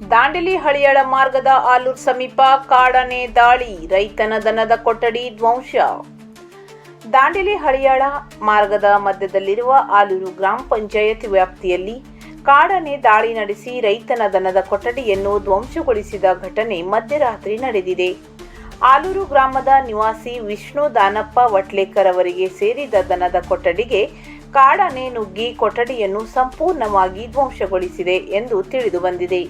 ದಾಂಡೇಲಿ ಹಳಿಯಾಳ ಮಾರ್ಗದ ಆಲೂರು ಸಮೀಪ ಕಾಡಾನೆ ದಾಳಿ, ರೈತನ ದನದ ಕೊಠಡಿ ಧ್ವಂಸ. ದಾಂಡೇಲಿ ಹಳಿಯಾಳ ಮಾರ್ಗದ ಮಧ್ಯದಲ್ಲಿರುವ ಆಲೂರು ಗ್ರಾಮ ಪಂಚಾಯತ್ ವ್ಯಾಪ್ತಿಯಲ್ಲಿ ಕಾಡಾನೆ ದಾಳಿ ನಡೆಸಿ ರೈತನ ದನದ ಕೊಠಡಿಯನ್ನು ಧ್ವಂಸಗೊಳಿಸಿದ ಘಟನೆ ಮಧ್ಯರಾತ್ರಿ ನಡೆದಿದೆ. ಆಲೂರು ಗ್ರಾಮದ ನಿವಾಸಿ ವಿಷ್ಣು ದಾನಪ್ಪ ವಟ್ಲೇಕರ್ ಅವರಿಗೆ ಸೇರಿದ ದನದ ಕೊಠಡಿಗೆ ಕಾಡಾನೆ ನುಗ್ಗಿ ಕೊಠಡಿಯನ್ನು ಸಂಪೂರ್ಣವಾಗಿ ಧ್ವಂಸಗೊಳಿಸಿದೆ ಎಂದು ತಿಳಿದು ಬಂದಿದೆ.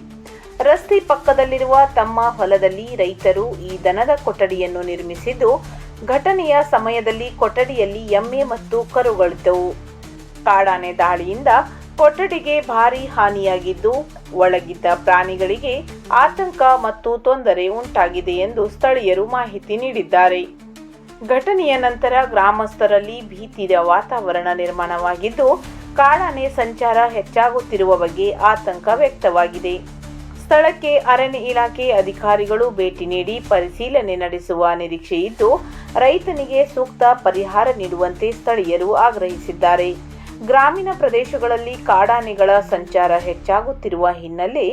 ರಸ್ತೆ ಪಕ್ಕದಲ್ಲಿರುವ ತಮ್ಮ ಹೊಲದಲ್ಲಿ ರೈತರು ಈ ದನದ ಕೊಠಡಿಯನ್ನು ನಿರ್ಮಿಸಿದ್ದು, ಘಟನೆಯ ಸಮಯದಲ್ಲಿ ಕೊಠಡಿಯಲ್ಲಿ ಎಮ್ಮೆ ಮತ್ತು ಕರುಗಳಿದ್ದವು. ಕಾಡಾನೆ ದಾಳಿಯಿಂದ ಕೊಠಡಿಗೆ ಭಾರೀ ಹಾನಿಯಾಗಿದ್ದು, ಒಳಗಿದ್ದ ಪ್ರಾಣಿಗಳಿಗೆ ಆತಂಕ ಮತ್ತು ತೊಂದರೆ ಉಂಟಾಗಿದೆ ಎಂದು ಸ್ಥಳೀಯರು ಮಾಹಿತಿ ನೀಡಿದ್ದಾರೆ. ಘಟನೆಯ ನಂತರ ಗ್ರಾಮಸ್ಥರಲ್ಲಿ ಭೀತಿಯ ವಾತಾವರಣ ನಿರ್ಮಾಣವಾಗಿದ್ದು, ಕಾಡಾನೆ ಸಂಚಾರ ಹೆಚ್ಚಾಗುತ್ತಿರುವ ಬಗ್ಗೆ ಆತಂಕ ವ್ಯಕ್ತವಾಗಿದೆ. ಸ್ಥಳಕ್ಕೆ ಅರಣ್ಯ ಇಲಾಖೆ ಅಧಿಕಾರಿಗಳು ಭೇಟಿ ನೀಡಿ ಪರಿಶೀಲನೆ ನಡೆಸುವ ನಿರೀಕ್ಷೆ ಇದ್ದು, ರೈತನಿಗೆ ಸೂಕ್ತ ಪರಿಹಾರ ನೀಡುವಂತೆ ಸ್ಥಳೀಯರು ಆಗ್ರಹಿಸಿದ್ದಾರೆ. ಗ್ರಾಮೀಣ ಪ್ರದೇಶಗಳಲ್ಲಿ ಕಾಡಾನೆಗಳ ಸಂಚಾರ ಹೆಚ್ಚಾಗುತ್ತಿರುವ ಹಿನ್ನೆಲೆ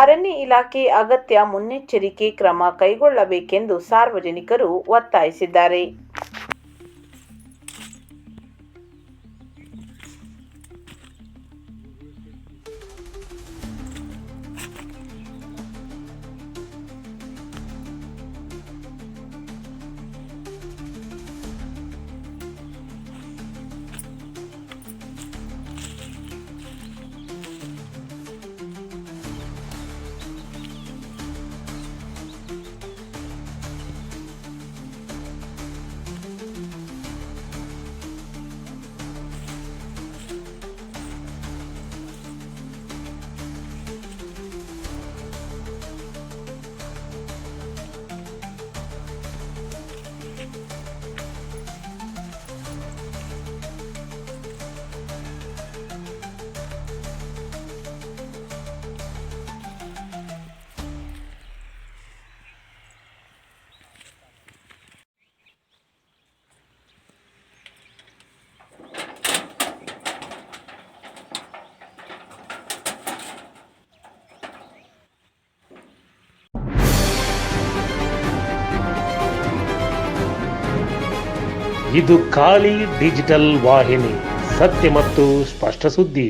ಅರಣ್ಯ ಇಲಾಖೆ ಅಗತ್ಯ ಮುನ್ನೆಚ್ಚರಿಕೆ ಕ್ರಮ ಕೈಗೊಳ್ಳಬೇಕೆಂದು ಸಾರ್ವಜನಿಕರು ಒತ್ತಾಯಿಸಿದ್ದಾರೆ. ಇದು ಖಾಲಿ ಡಿಜಿಟಲ್ ವಾಹಿನಿ, ಸತ್ಯ ಮತ್ತು ಸ್ಪಷ್ಟ ಸುದ್ದಿ.